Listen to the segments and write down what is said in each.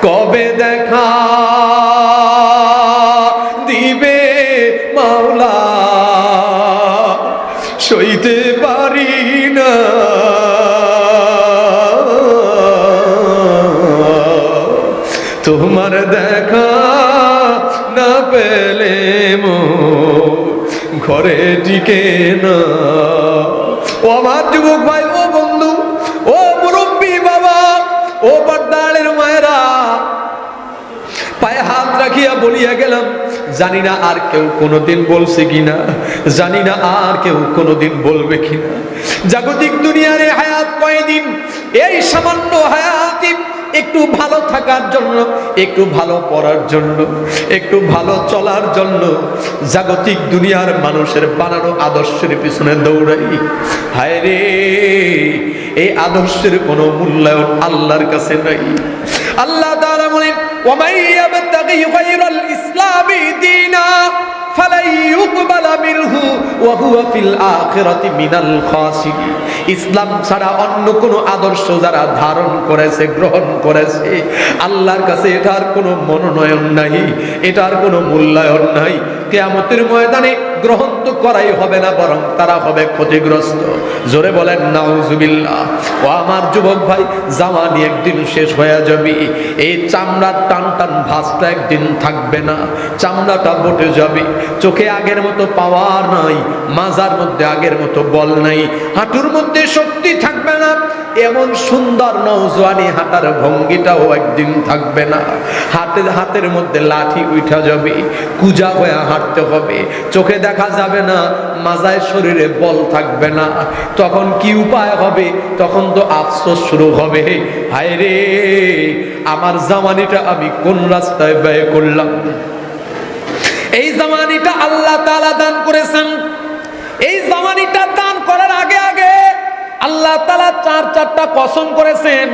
কবে দেখা দিবে মাওলা সইতে পারি না, তোমার দেখা না পেলে ঘরে টিকে না। ও আমার যুবক ভাই, ও বন্ধু, ও মুরব্বী বাবা, ও পর্দারের মায়েরা, পায়ে হাত রাখিয়া বলিয়া গেলাম, জানি না আর কেউ কোনোদিন বলছে কিনা, জানি না আর কেউ কোনোদিন বলবে কিনা। জাগতিক দুনিয়ার এই হায়াত কয়দিন, এই সামান্য হায়াত একটু ভালো থাকার জন্য, একটু ভালো পড়ার জন্য, একটু ভালো চলার জন্য জাগতিক দুনিয়ার মানুষের বানানো আদর্শের পিছনে দৌড়াই। হায় রে, এই আদর্শের কোনো মূল্যায়ন আল্লাহর কাছে নাই। আল্লাহ তাআলা বলেন, ওয়ামান ইয়াবতাগি গায়রাল ইসলামি দীনা ফালাই ইউকবালা মিনহু ওয়া হুয়া ফিল আখিরাতি মিনাল খাসিরিন। ইসলাম ছাড়া অন্য কোনো আদর্শ যারা ধারণ করেছে, গ্রহণ করেছে, আল্লাহর কাছে এটার কোনো মনোনয়ন নাই, এটার কোনো মূল্যায়ন নাই। কিয়ামতের ময়দানে গ্রহণ তো করাই হবে না, বরং তারা হবে ক্ষতিগ্রস্ত। জোরে বলেন নাউজুবিল্লাহ। ও আমার যুবক ভাই, জাওয়ানি একদিন শেষ হয়ে যাবে, এই চামড়ার টান টান ভাঁজটা একদিন থাকবে না, চামড়াটা বটে যাবে, চোখে আগের মতো পাওয়ার নাই, মাজার মধ্যে আগের মতো বল নাই, হাঁটুর মধ্যে শক্তি থাকবে না, এমন সুন্দর নওজোয়ানি হাঁটার ভঙ্গিটাও একদিন থাকবে না। হাতের মধ্যে লাঠি উঠা যাবে, কুজা হয়ে হাঁটতে হবে, চোখে দেখা যাবে না, মাজায় শরীরে বল থাকবে না। তখন কি উপায় হবে? তখন তো আফসোস শুরু হবে, হায় রে, আমার জামানিটা আমি কোন রাস্তায় ব্যয় করলাম। এই জামানিটা আল্লাহ তাআলা দান করেছেন। এই জামানিটা দান করার আগে আগে আল্লাহ তাআলা চারটা কসম করেছেন।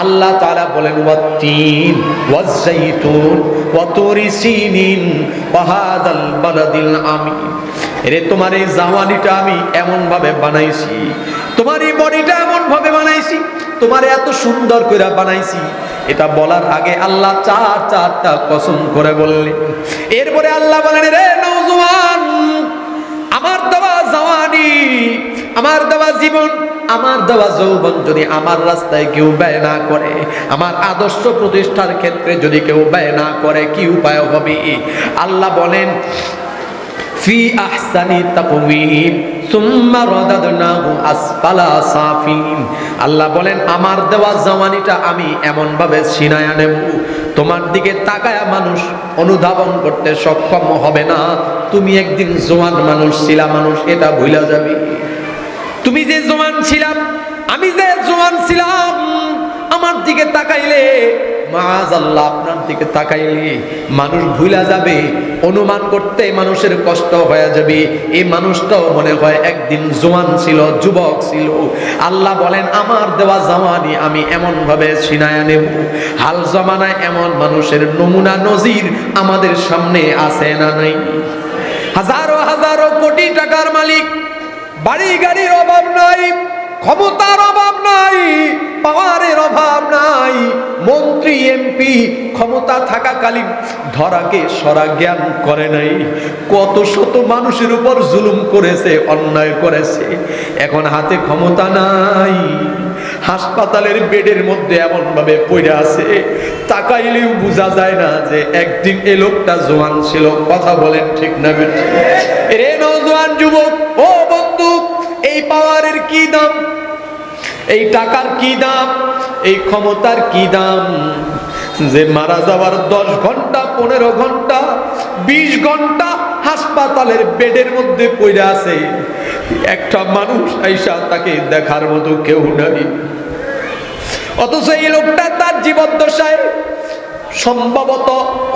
আল্লাহ তাআলা বলেন, ওয়াত্তিন ওয়াজ-যাইতুন ওয়া তুরি সিনিন ওয়া হাযাল বালাদিল আমিন। এরে তোমার এই জাওয়ানিটা আমি এমন ভাবে বানাইছি, তোমার এই বডিটা এমন ভাবে বানাইছি, তোমার এত সুন্দর করে বানাইছি। এটা বলার আগে আল্লাহ চারটা কসম করে বললেন। এরপরে আল্লাহ বলেন, রে নওজোয়ান, আমার দেওয়া জাওয়ানি, আমার দেওয়া জীবন, আমার দেওয়া যৌবন যদি আমার রাস্তায় কেউ ব্যয় না করে, আমার আদর্শ প্রতিষ্ঠার ক্ষেত্রে যদি কেউ ব্যয় না করে, কি উপায় হবে? আল্লাহ বলেন, ফি আহসানি তাকওয়িম সুম্মা রাদাদনাহু আসফালা সাফিন। আল্লাহ বলেন, আমার দেওয়া জাওয়ানিটা আমি এমন ভাবে ছিনায়া নেব, তোমার দিকে তাকায়া মানুষ অনুধাবন করতে সক্ষম হবে না। তুমি একদিন জওয়ান মানুষ ছিলা, মানুষ এটা ভুলে যাবে। তুমি যে জওয়ান ছিলাম, আমি যে জওয়ান ছিলাম, আমার দিকে তাকাইলে, মাআযাল্লাহ আপনার দিকে তাকাইলে মানুষ ভুলা যাবে, অনুমান করতে মানুষের কষ্ট হয়ে যাবে। এই মানুষটাও মনে হয় একদিন জওয়ান ছিল, যুবক ছিল। আল্লাহ বলেন, আমার দেওয়া জাওয়ানি আমি এমন ভাবে ছিনায়া নেব, হাল জামানায় এমন মানুষের নমুনা নজির আমাদের সামনে আছে না নাই? হাজারো হাজারো কোটি টাকার মালিক, বাড়ি গাড়ির অভাব নাই, ক্ষমতার অভাব নাই, পাওয়ারের অভাব নাই, মন্ত্রী এমপি ক্ষমতা থাকাকালীন ধরাকে সরা জ্ঞান করে নাই, কত শত মানুষের উপর জুলুম করেছে, অন্যায় করেছে। এখন হাতে ক্ষমতা নাই, হাসপাতালের বেডের মধ্যে এমন ভাবে পড়ে আছে, তাকাইলেও বোঝা যায় না যে একদিন এই লোকটা জওয়ান ছিল। কথা বলেন ঠিক না বেঠিক? রে নওজোয়ান যুবক, ও বন্ধু, এই পাওয়ারের কি দাম, এই টাকার কি দাম, এই ক্ষমতার কি দাম, যে মারা যাওয়ার 10 ঘন্টা 15 ঘন্টা 20 ঘন্টা হাসপাতালের বেডের মধ্যে পড়ে আছে, একটা মানুষ আইসা তাকে দেখার মতো কেউ নাই। অথচ এই লোকটা তার জীবদ্দশায় সম্ভবত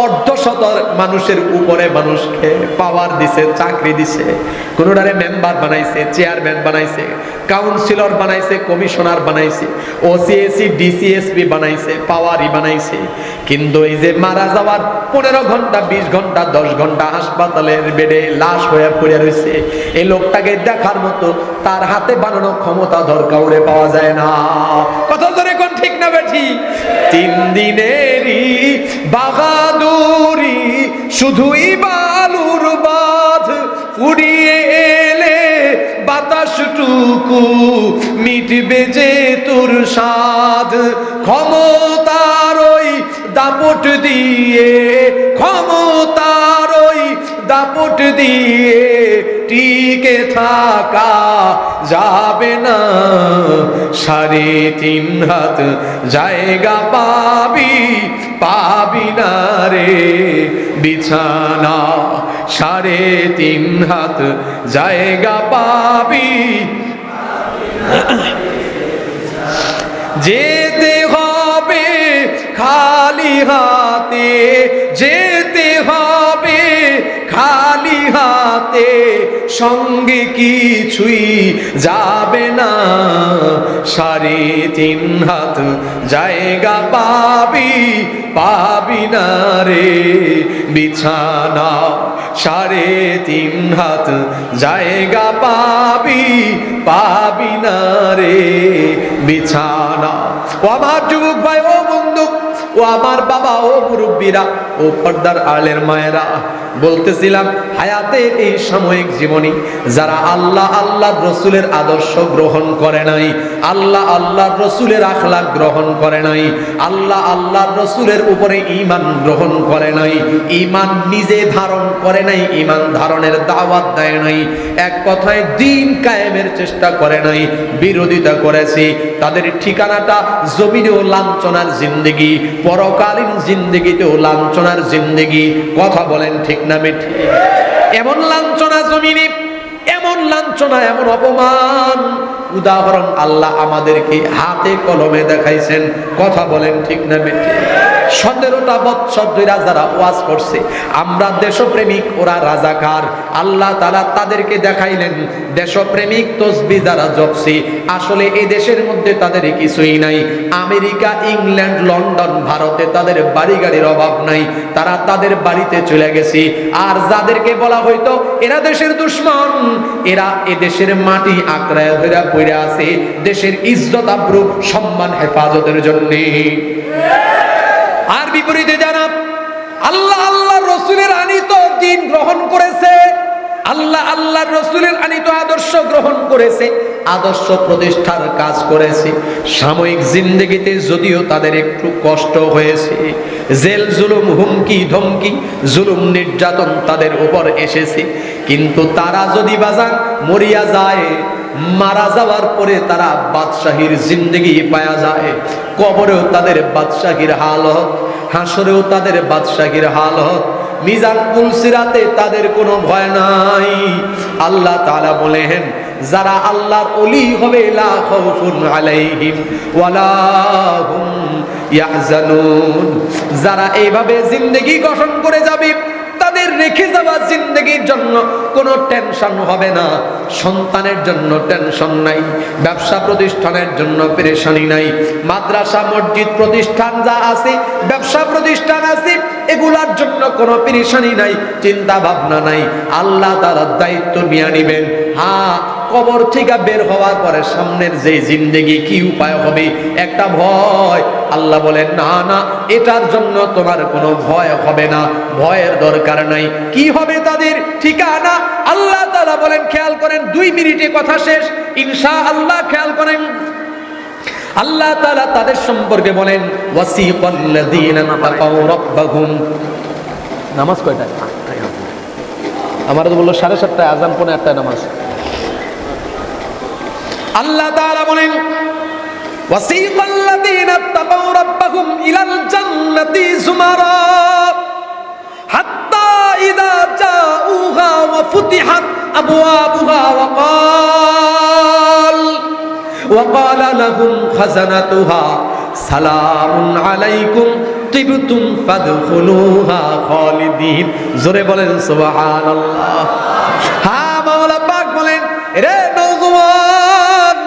অর্ধশত মানুষের উপরে মানুষকে পাওয়ার দিছে, চাকরি দিছে, কোনোটারে মেম্বার বানাইছে, চেয়ারম্যান বানাইছে, কাউন্সিলর বানাইছে, কমিশনার বানাইছে, ওসিএসি ডিসিএসপি বানাইছে, পাওয়ারই বানাইছে। কিন্তু এই যে মারা যাওয়ার 15 ঘন্টা 20 ঘন্টা 10 ঘন্টা হাসপাতালের বেডে লাশ হয়ে পড়ে রয়েছে, এই লোকটাকে দেখার মতো তার হাতে বানানো ক্ষমতা দরকার পাওয়া যায় না। কথা ধরে কোন ঠিক না বেঠি? 3 দিনেরই বাহাদুরি শুধুই বালুর বাঁধ ফুরিয়ে এলে বাতাসটুকু মিটবে যে তোর সাধ ক্ষমতার ওই দাপট দিয়ে ক্ষমতার ওই দাপট দিয়ে টিকে থাকা যাবে না 3.5 হাত জায়গা পাবি না রে বিছানা 3.5 হাত জায়গা পাবি যেতে হবে খালি হাতে যেতে হবে খালি হাতে সঙ্গে কিছুই যাবে না 3.5 হাত জায়গা পাবি না রে বিছানা 3.5 হাত জায়গা পাবি না রে বিছানা। ও আমার যুবক ভাই, ও বন্ধু, ও আমার বাবা, ও মুরব্বীরা, ও পর্দার আলের মায়েরা, বলতেছিলাম হায়াতের এই সাময়িক জীবনী যারা আল্লাহর রসুলের আদর্শ গ্রহণ করে নাই, আল্লাহর রসুলের আখলাক গ্রহণ করে নাই, আল্লাহর রসুলের উপরে ঈমান গ্রহণ করে নাই, ঈমান নিজে ধারণ করে নাই, ঈমান ধারণের দাওয়াত দেয় নাই, এক কথায় দ্বীন কায়েমের চেষ্টা করে নাই, বিরোধিতা করেছে, তাদের ঠিকানাটা জমিনেও লাঞ্ছনার জিন্দেগি, পরকালীন জিন্দেগিতেও লাঞ্ছনার জিন্দেগি। কথা বলেন ঠিক না মিথ্যে? এমন লাঞ্ছনা জমিনে, এমন লাঞ্ছনা, এমন অপমান উদাহরণ আল্লাহ আমাদেরকে হাতে কলমে দেখাইছেন। কথা বলেন ঠিক না মিথ্যে? 17টা বৎসর ধরে যারা ওয়াজ করছে আমরা দেশপ্রেমিক, ওরা রাজাকার, আল্লাহ তাআলা তাদেরকে দেখাইলেন দেশপ্রেমিক তসবিহ যারা জপছে আসলে এই দেশের মধ্যে তাদের কিছুই নাই। আমেরিকা, ইংল্যান্ড, লন্ডন, ভারতে তাদের বাড়ি গাড়ির অভাব নাই, তারা তাদের বাড়িতে চলে গেছে। আর যাদেরকে বলা হয়তো এরা দেশের দুশমন, এরা এ দেশের মাটি আঁকড়ায় ধরে পড়ে আছে দেশের ইজ্জত আবরু সম্মান হেফাজতের জন্য। আর বিপরীতে যারা আল্লাহর রসুলের আনিত দ্বীন গ্রহণ করেছে, আল্লাহর রসুলের আনিত আদর্শ গ্রহণ করেছে, আদর্শ প্রতিষ্ঠার কাজ করেছে, সাময়িক জিন্দেগিতে যদিও তাদের একটু কষ্ট হয়েছে, জেল জুলুম, হুমকি ধমকি, জুলুম নির্যাতন তাদের উপর এসেছে, কিন্তু তারা যদি বাজান মরিয়া যায়, মারা যাওয়ার পরে তারা বাদশাহীর জিন্দেগি পাওয়া যায়, কবরেও তাদের বাদশাহীর হালত, হাসরেও তাদের বাদশাহীর হালত, মিজান পুলসিরাতে তাদের কোনো ভয় নাই। আল্লাহ তাআলা বলেন যারা আল্লাহর ওলি হবে লা খাউফুন আলাইহিম ওয়ালা হুম ইয়াহজানুন, যারা এইভাবে জিন্দেগি গঠন করে যাবে তাদের রেখে যাওয়া জিন্দেগির জন্য কোনো টেনশন হবে না, সন্তানের জন্য টেনশন নাই, ব্যবসা প্রতিষ্ঠানের জন্য পেরেশানি নাই, মাদ্রাসা মসজিদ প্রতিষ্ঠান যা আছে, ব্যবসা প্রতিষ্ঠান আছে, এগুলার জন্য কোনো পেরেশানি নাই, চিন্তা ভাবনা নাই, আল্লাহ তাআলা দায়িত্ব নিয়ে নেবেন। হ্যাঁ, কবর থেকে বের হওয়ার পরে সামনের যে জিন্দেগি কি উপায় হবে একটা ভয়, আল্লাহ বলেন না না, এটার জন্য তোমার কোনো ভয় হবে না, ভয়ের দরকার নাই। কি হবে তাদের ঠিকানা? আল্লাহ তাআলা বলেন, খেয়াল করেন, 2 মিনিটে কথা শেষ ইনশাআল্লাহ, খেয়াল করেন, আল্লাহ তাআলা তাদের সম্পর্কে বলেন ওয়াসিকাল্লাযীনা তাকাউ রাব্বাহুম। নামাজ কয়টায়? আমার তো বললো 7:30 আযান, 7:45 নামাজ। আল্লাহ তাআলা বলেন ওয়াসিকাল্লাযীনা তাকাউ রাব্বাহুম ইলাল জান্নাতি যুমারা হাত্তা ইযা জাউহা ওয়া ফুতিহাত আবওয়াবুহা ওয়া ক্বালা লাহুম খাজানাতুহা সালামুন আলাইকুম তিবতুম ফাদখুলুহা খালিদিন। জোরে বলেন সুবহানাল্লাহ। হ্যাঁ, মাওলা পাক বলেন, রে নওজওয়ান,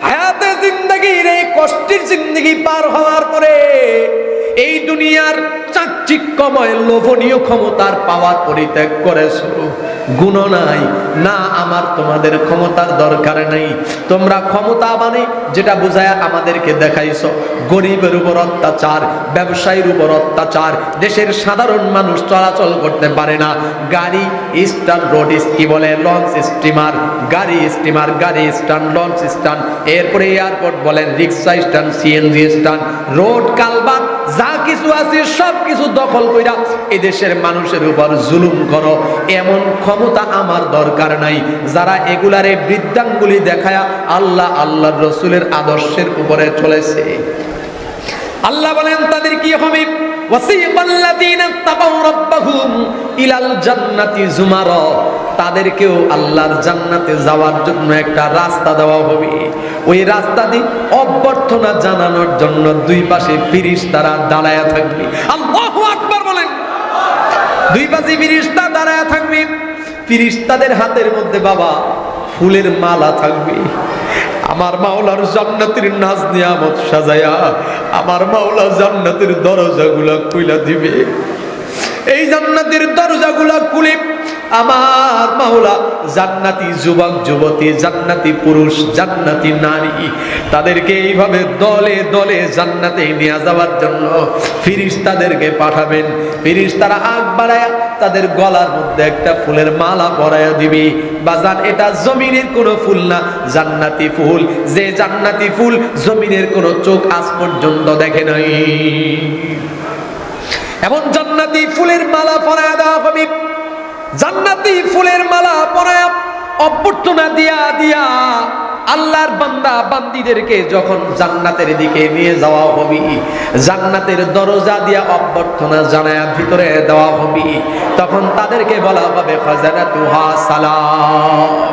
হায়াতে জিন্দেগির এই কষ্টের জিন্দেগি পার হওয়ার পরে এই দুনিয়া দুনিয়ার চাকচিক্যময় লোভনীয় ক্ষমতার পাওয়ার পরিত্যাগ করেছো, গুণ নাই না, আমার তোমাদের ক্ষমতার দরকার নেই। তোমরা ক্ষমতা মানে যেটা বুঝায় আমাদেরকে দেখাইছো, গরিবের উপর অত্যাচার, ব্যবসায়ীর উপর অত্যাচার, দেশের সাধারণ মানুষ চলাচল করতে পারে না, গাড়ি স্ট্যান্ড, রোড কি বলে, লঞ্চ স্টিমার, গাড়ি স্টিমার, গাড়ি স্ট্যান্ড, লঞ্চ স্ট্যান্ড, এরপরে এয়ারপোর্ট বলেন, রিক্সা stand, CNG stand, road culvert, যা কিছু আছে সব কিছু দখল কইরা এদেশের মানুষের উপর জুলুম করো, এমন ক্ষমতা আমার দরকার নাই। যারা এগুলারে বৃদ্ধাঙ্গুলি দেখায়া আল্লাহ আল্লাহর রাসূলের আদর্শের উপরে চলেছে, আল্লাহ বলেন তাদের কি হবে? ওয়াসিকাল্লাযীনা তাকাউ রাব্বাহুম ইলাল জান্নাতি যুমারা, তাদেরকেও আল্লাহর জান্নাতে যাওয়ার জন্য একটা রাস্তা দেওয়া হবে। ওই রাস্তা দিয়ে অভ্যর্থনা জানানোর জন্য দুই পাশে ফেরেশতারা দাঁড়ায়া থাকবে। আল্লাহু আকবার বলেন। দুই পাশে ফেরেশতা দাঁড়ায়া থাকবে, ফেরেশতাদের হাতের মধ্যে বাবা ফুলের মালা থাকবে। আমার মাওলার জান্নাতের নাজ নিয়ামত সাজায়া আমার মাওলা জান্নাতের দরজাগুলা খুলে দিবে। এই জান্নাতের দরজাগুলা খুলে আমার মাওলা জান্নাতি যুবক যুবতী, জান্নাতি পুরুষ, জান্নাতি নারী, তাদেরকে এইভাবে দলে দলে জান্নাতে নিয়ে যাওয়ার জন্য ফেরেশতাদেরকে পাঠাবেন। ফেরেশতারা আগ বাড়ায়া তাদের গলার মধ্যে একটা ফুলের মালা পরায়া দিবে। বাজান, এটা জমিনের কোনো ফুল না, জান্নাতি ফুল। যে জান্নাতি ফুল জমিনের কোনো চোখ আজ পর্যন্ত দেখে নাই, এমন জান্নাতি ফুলের মালা পরায়া দেওয়া হবে। জান্নাতি ফুলের মালা পরায়া অভ্যর্থনা দিয়া দিয়া আল্লাহর বান্দা বান্দীদেরকে যখন জান্নাতের দিকে নিয়ে যাওয়া হবে, জান্নাতের দরজা দিয়া অভ্যর্থনা জানায়া ভিতরে দেওয়া হবে, তখন তাদেরকে বলা হবে খাজানাতুহা সালাম।